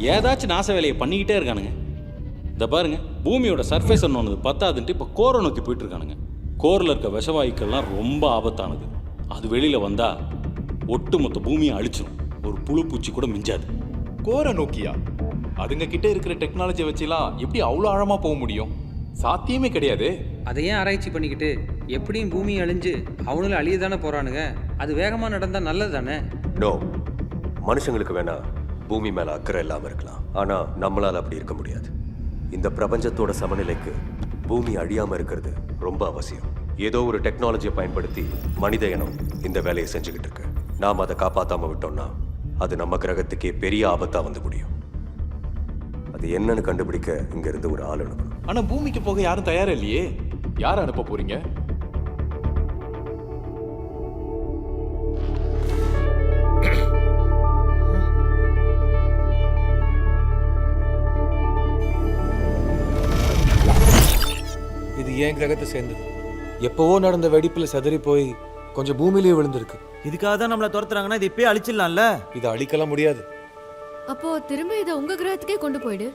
ஏதாச்சும் நாச வேலையை பண்ணிக்கிட்டே இருக்கானுங்க. இந்த பாருங்க, பூமியோட சர்ஃபேஸ் ஒன்று பத்தாதுன்ட்டு இப்போ கோரை நோக்கி போயிட்டு இருக்கானுங்க. கோரில் இருக்க விஷவாயுக்கள்லாம் ரொம்ப ஆபத்தானது. அது வெளியில் வந்தால் ஒட்டுமொத்த பூமியை அழிச்சிடும். ஒரு புழு பூச்சி கூட மிஞ்சாது. கோரை நோக்கியா? அதுங்க கிட்ட இருக்கிற டெக்னாலஜியை வச்சுலாம் எப்படி அவ்வளோ ஆழமாக போக முடியும்? சாத்தியமே கிடையாது. அதை ஏன் ஆராய்ச்சி பண்ணிக்கிட்டு? எப்படியும் பூமி அழிஞ்சு அவனும் அழிய தானே போகிறானுங்க. அது வேகமாக நடந்தால் நல்லது தானே? நோ, மனுஷங்களுக்கு வேணா பூமி மேலே அக்கறை இல்லாமல் இருக்கலாம். ஆனால் நம்மளால் அப்படி இருக்க முடியாது. இந்த பிரபஞ்சத்தோட சமநிலைக்கு பூமி அழியாமல் இருக்கிறது ரொம்ப அவசியம். ஏதோ ஒரு டெக்னாலஜியை பயன்படுத்தி மனித இனம் இந்த வேலையை செஞ்சுக்கிட்டு இருக்கு. நாம் அதை காப்பாற்றாமல் விட்டோம்னா அது நம்ம கிரகத்துக்கே பெரிய ஆபத்தாக வந்து முடியும். அது என்னன்னு கண்டுபிடிக்க இங்கிருந்து ஒரு ஆள் அனுப்பணும். ஆனால் பூமிக்கு போக யாரும் தயாரா இல்லையே. யாரை அனுப்ப போறீங்க? இது ஏன் கிரகத்தை சேர்ந்தது. எப்பவோ நடந்த வெடிப்பில் செதறி போய் கொஞ்சம் பூமியிலேயே விழுந்திருக்கு. இதுக்காக தான் நம்மளை துரத்துறாங்கன்னா இது இப்பயே அழிச்சிடலாம்ல. இதை அழிக்கலாம் முடியாது. அப்போ திரும்ப இதை உங்க கிரகத்துக்கே கொண்டு போயிடு.